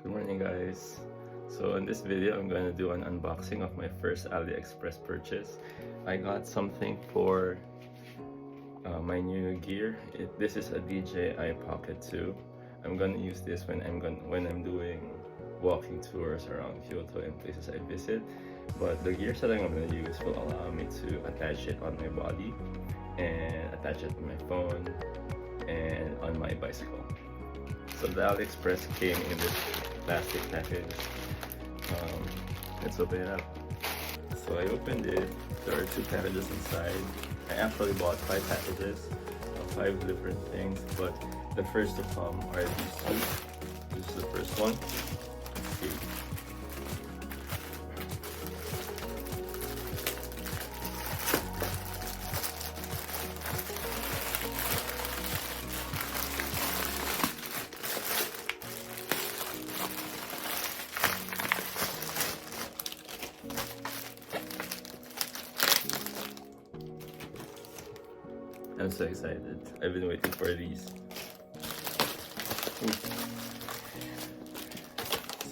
Good morning, guys. So in this video, I'm going to do an unboxing of my first AliExpress purchase. I got something for my new gear. This is a DJI Pocket 2. I'm going to use this when I'm doing walking tours around Kyoto and places I visit. But the gear setting I'm going to use will allow me to attach it on my body and attach it to my phone and on my bicycle. So the AliExpress came in this plastic package. Let's open it up. So I opened it. There are 2 packages inside. I actually bought 5 packages of 5 different things, but the first to come are these 2. This is the first one. Let's see. I'm so excited. I've been waiting for these. Ooh.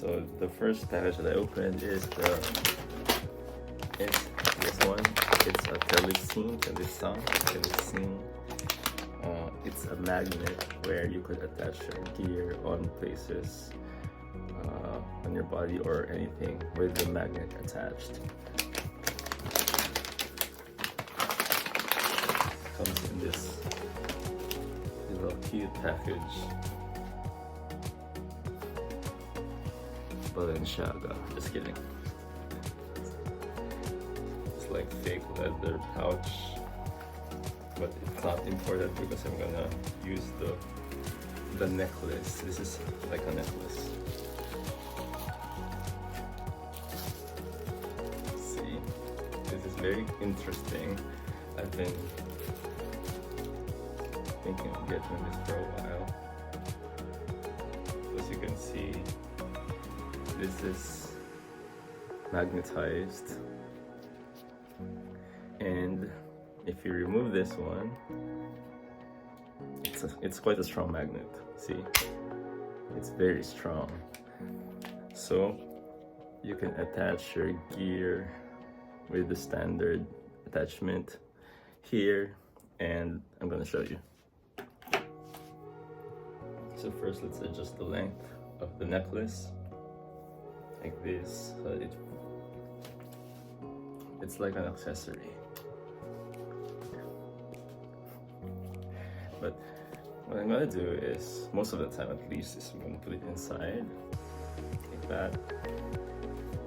So the first package that I opened is this one. It's a TELESIN. It's a magnet where you could attach your gear on places on your body or anything with the magnet attached. Comes in this little cute package. Balenciaga. Just kidding. It's like fake leather pouch, but it's not important because I'm gonna use the necklace. This is like a necklace. See, this is very interesting. I've been thinking of getting this for a while. As you can see, this is magnetized, and if you remove this one, it's quite a strong magnet. See, it's very strong. So you can attach your gear with the standard attachment here, and I'm gonna show you. So first, let's adjust the length of the necklace like this, so it's like an accessory. But what I'm gonna do is, most of the time at least, is I'm gonna put it inside like that,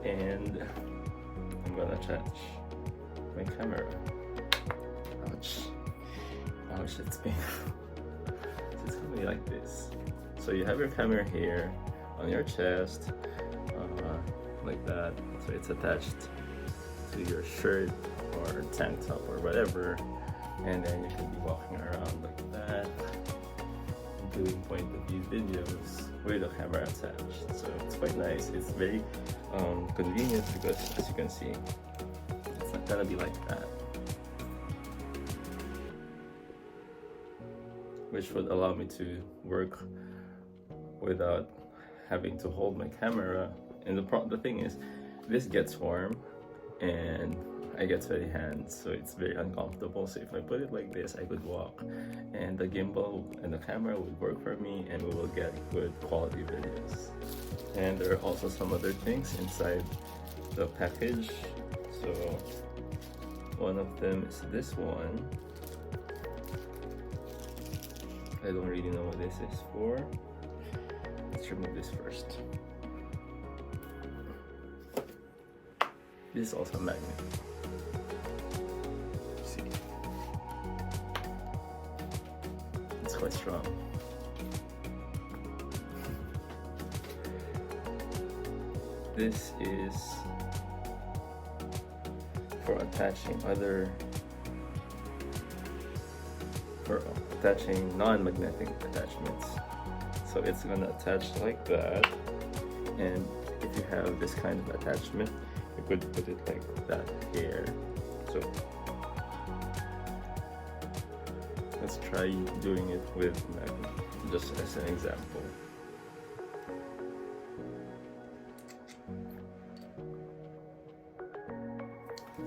and I'm gonna attach my camera. Ouch, it's painful. So it's gonna be like this. So you have your camera here on your chest, like that. So it's attached to your shirt or tank top or whatever, and then you can be walking around like that, doing point of view videos with the camera attached. So it's quite nice. It's very convenient because, as you can see, it's not gonna be like that, which would allow me to work without having to hold my camera. And the thing is, this gets warm and I get sweaty hands, so it's very uncomfortable. So if I put it like this, I could walk, and the gimbal and the camera would work for me, and we will get good quality videos. And there are also some other things inside the package. So one of them is this one. I don't really know what this is for. Let's remove this first. This is also a magnet. See, it's quite strong. This is for attaching non-magnetic attachments. So it's gonna attach like that, and if you have this kind of attachment, you could put it like that here. So let's try doing it with magnet, just as an example.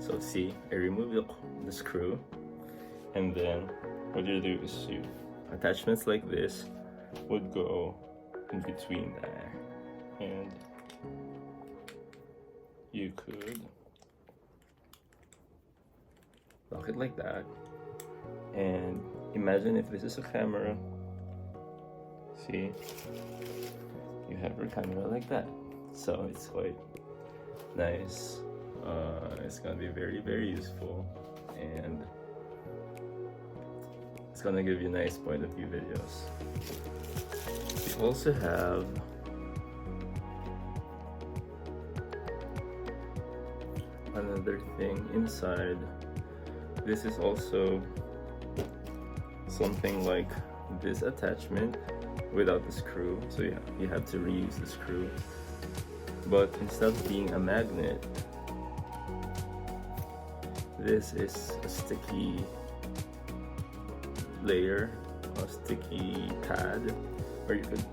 So see, I remove the screw, and then what you do is you attachments like this would go in between there, and you could lock it like that. And imagine if this is a camera. See, you have your camera like that, so it's quite nice. It's gonna be very useful, and it's gonna give you nice point of view videos. We also have another thing inside. This is also something like this attachment without the screw, so yeah, you have to reuse the screw, but instead of being a magnet, this is a sticky layer, a sticky pad, where you could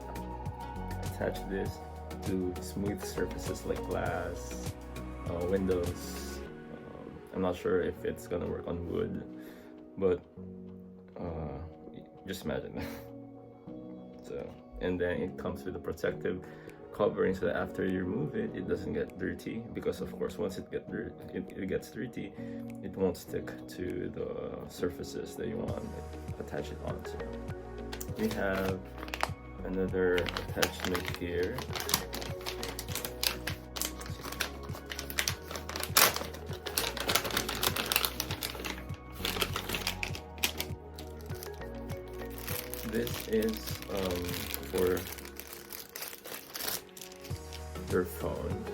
attach this to smooth surfaces like glass, windows. I'm not sure if it's gonna work on wood, but just imagine that. So, and then it comes with a protective covering so that after you remove it, it doesn't get dirty, because of course once it gets dirty, it won't stick to the surfaces that you want to attach it onto. We have another attachment here. This is for your phone.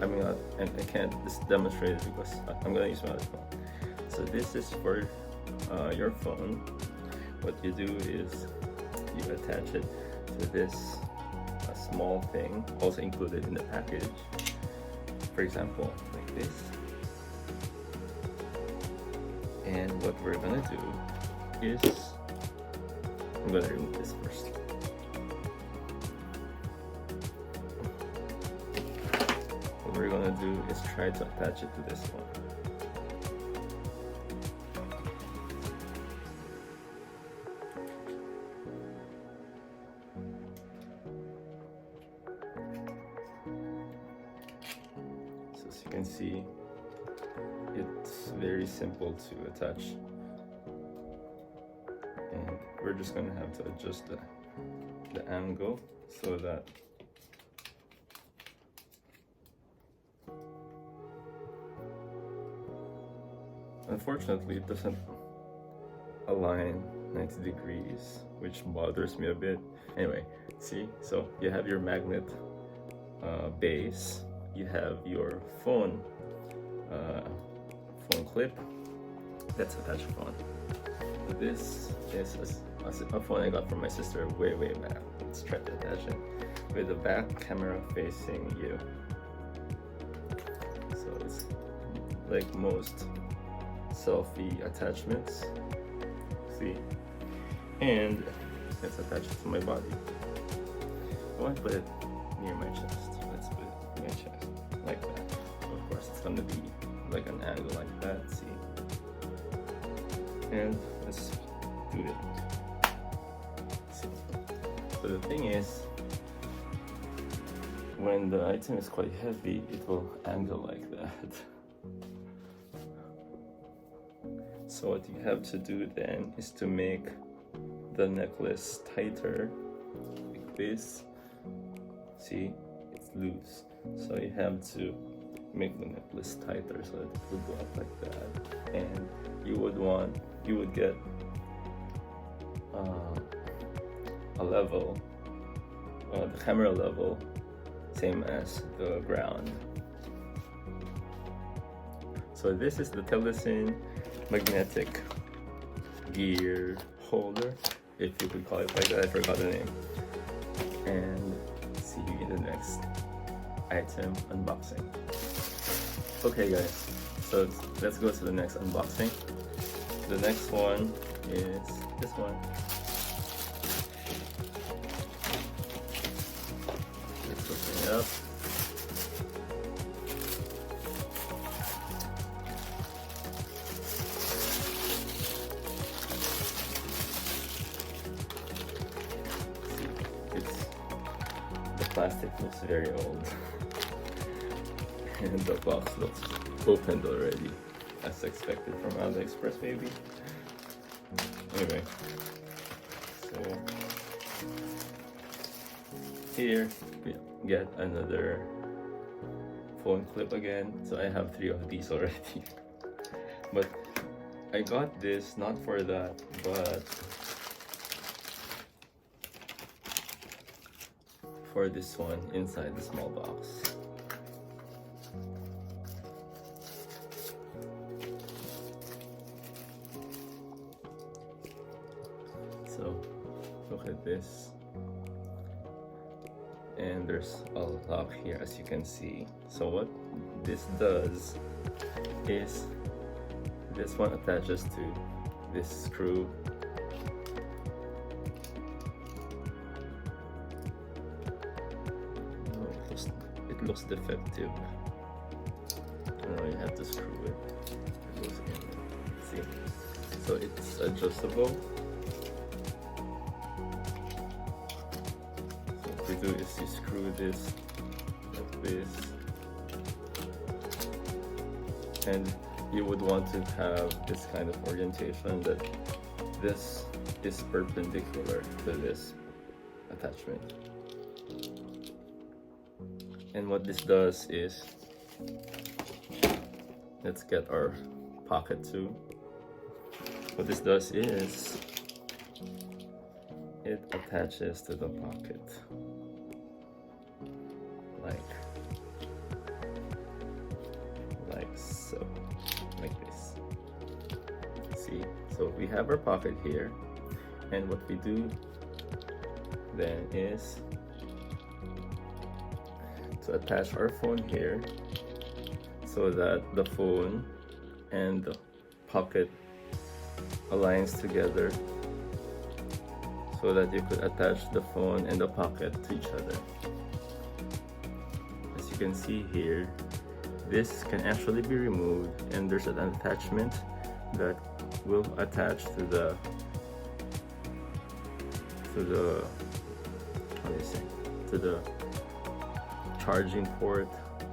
I mean, I can't just demonstrate it because I'm gonna use my other phone. So this is for your phone. What you do is you attach it to this small thing, also included in the package. For example, like this. And what we're gonna do is, I'm gonna remove this first. What we're gonna do is try to attach it to this one. So as you can see, it's very simple to attach. And we're just gonna have to adjust the angle so that unfortunately it doesn't align 90 degrees, which bothers me a bit. Anyway, see, so you have your magnet base, you have your phone clip that's attached on. This is a phone I got from my sister way back. Let's try to attach it with the back camera facing you. So it's like most selfie attachments. See? And let's attach it to my body. I want to put it near my chest. Let's put it near my chest. Like that. Of course it's gonna be like an angle like that, see? And let's do it. So the thing is, when the item is quite heavy, it will angle like that. So what you have to do then is to make the necklace tighter, like this. See, it's loose. So you have to make the necklace tighter so that it will go up like that. And you would get a level, the camera level, same as the ground. So this is the TELESIN magnetic gear holder, if you could call it like that. I forgot the name. And see you in the next item unboxing. Okay guys, so let's go to the next unboxing. The next one is this one. Let's open it up. the plastic looks very old. And the box looks opened already, as expected from AliExpress maybe. Anyway, so here we get another phone clip again. So I have 3 of these already. But I got this not for that, but for this one inside the small box. So look at this, and there's a lock here, as you can see. So what this does is this one attaches to this screw. Oh, it looks defective. Oh, you have to screw it. It goes in. See? So it's adjustable. Do is you screw this like this, and you would want to have this kind of orientation that this is perpendicular to this attachment. And what this does is, let's get our pocket too. What this does is it attaches to the pocket. Like so, like this. See, so we have our pocket here, and what we do then is to attach our phone here so that the phone and the pocket aligns together, so that you could attach the phone and the pocket to each other. As you can see here, this can actually be removed, and there's an attachment that will attach to the charging port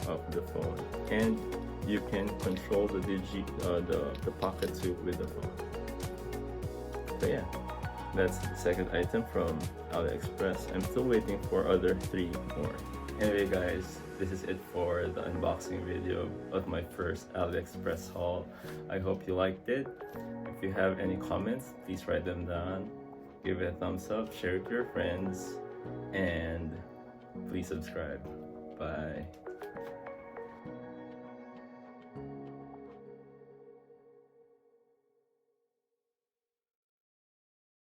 of the phone, and you can control the pocket too with the phone. So yeah, that's the second item from AliExpress. I'm still waiting for other 3 more. Anyway guys, this is it for the unboxing video of my first AliExpress haul. I hope you liked it. If you have any comments, please write them down. Give it a thumbs up, share it with your friends, and please subscribe. Bye.